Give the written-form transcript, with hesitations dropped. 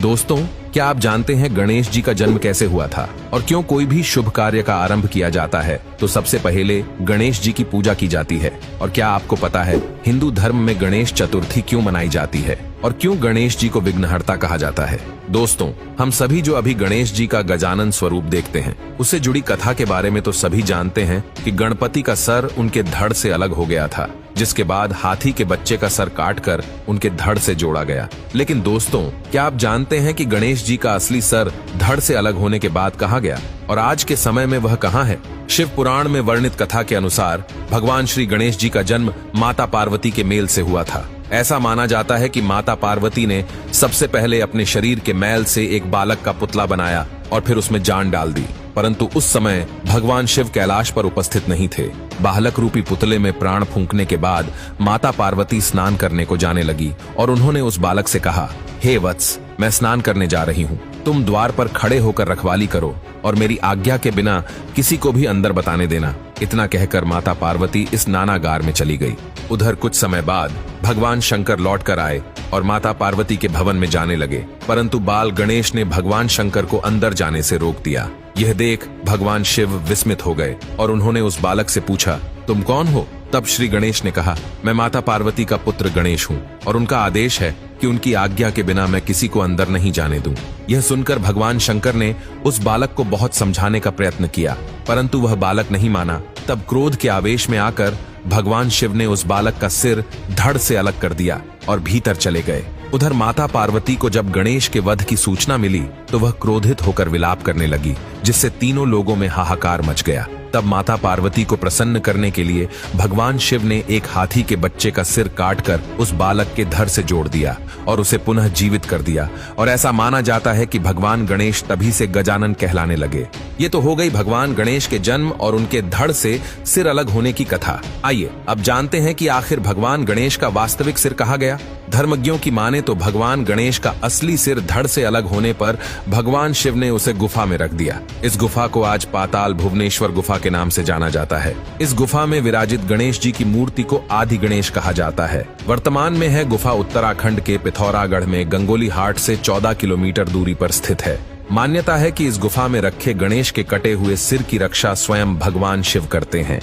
दोस्तों, क्या आप जानते हैं गणेश जी का जन्म कैसे हुआ था और क्यों कोई भी शुभ कार्य का आरंभ किया जाता है तो सबसे पहले गणेश जी की पूजा की जाती है। और क्या आपको पता है हिंदू धर्म में गणेश चतुर्थी क्यों मनाई जाती है और क्यों गणेश जी को विघ्नहर्ता कहा जाता है? दोस्तों, हम सभी जो अभी गणेश जी का गजानन स्वरूप देखते हैं उससे जुड़ी कथा के बारे में तो सभी जानते हैं कि गणपति का सर उनके धड़ से अलग हो गया था, जिसके बाद हाथी के बच्चे का सर काटकर उनके धड़ से जोड़ा गया। लेकिन दोस्तों, क्या आप जानते हैं कि गणेश जी का असली सर धड़ से अलग होने के बाद कहाँ गया और आज के समय में वह कहाँ है? शिव पुराण में वर्णित कथा के अनुसार भगवान श्री गणेश जी का जन्म माता पार्वती के मेल से हुआ था। ऐसा माना जाता है कि माता पार्वती ने सबसे पहले अपने शरीर के मैल से एक बालक का पुतला बनाया और फिर उसमें जान डाल दी। परंतु उस समय भगवान शिव कैलाश पर उपस्थित नहीं थे। बालक रूपी पुतले में प्राण फूंकने के बाद माता पार्वती स्नान करने को जाने लगी और उन्होंने उस बालक से कहा, हे वत्स, मैं स्नान करने जा रही हूँ, तुम द्वार पर खड़े होकर रखवाली करो और मेरी आज्ञा के बिना किसी को भी अंदर बताने देना। इतना कहकर माता पार्वती इस नानागार में चली गई। उधर कुछ समय बाद भगवान शंकर लौट कर आए और माता पार्वती के भवन में जाने लगे, परंतु बाल गणेश ने भगवान शंकर को अंदर जाने से रोक दिया। यह देख भगवान शिव विस्मित हो गए और उन्होंने उस बालक से पूछा, तुम कौन हो? तब श्री गणेश ने कहा, मैं माता पार्वती का पुत्र गणेश हूँ और उनका आदेश है कि उनकी आज्ञा के बिना मैं किसी को अंदर नहीं जाने दूं। यह सुनकर भगवान शंकर ने उस बालक को बहुत समझाने का प्रयत्न किया, परंतु वह बालक नहीं माना। तब क्रोध के आवेश में आकर भगवान शिव ने उस बालक का सिर धड़ से अलग कर दिया और भीतर चले गए। उधर माता पार्वती को जब गणेश के वध की सूचना मिली तो वह क्रोधित होकर विलाप करने लगी, जिससे तीनों लोगों में हाहाकार मच गया। तब माता पार्वती को प्रसन्न करने के लिए भगवान शिव ने एक हाथी के बच्चे का सिर काटकर उस बालक के धड़ से जोड़ दिया और उसे पुनः जीवित कर दिया। और ऐसा माना जाता है कि भगवान गणेश तभी से गजानन कहलाने लगे। ये तो हो गई भगवान गणेश के जन्म और उनके धड़ से सिर अलग होने की कथा। आइए अब जानते हैं कि आखिर भगवान गणेश का वास्तविक सिर कहाँ गया। धर्मज्ञों की माने तो भगवान गणेश का असली सिर धड़ से अलग होने पर भगवान शिव ने उसे गुफा में रख दिया। इस गुफा को आज पाताल भुवनेश्वर गुफा के नाम से जाना जाता है। इस गुफा में विराजित गणेश जी की मूर्ति को आदि गणेश कहा जाता है। वर्तमान में है गुफा उत्तराखंड के पिथौरागढ़ में गंगोली हाट से 14 किलोमीटर दूरी पर स्थित है। मान्यता है कि इस गुफा में रखे गणेश के कटे हुए सिर की रक्षा स्वयं भगवान शिव करते हैं।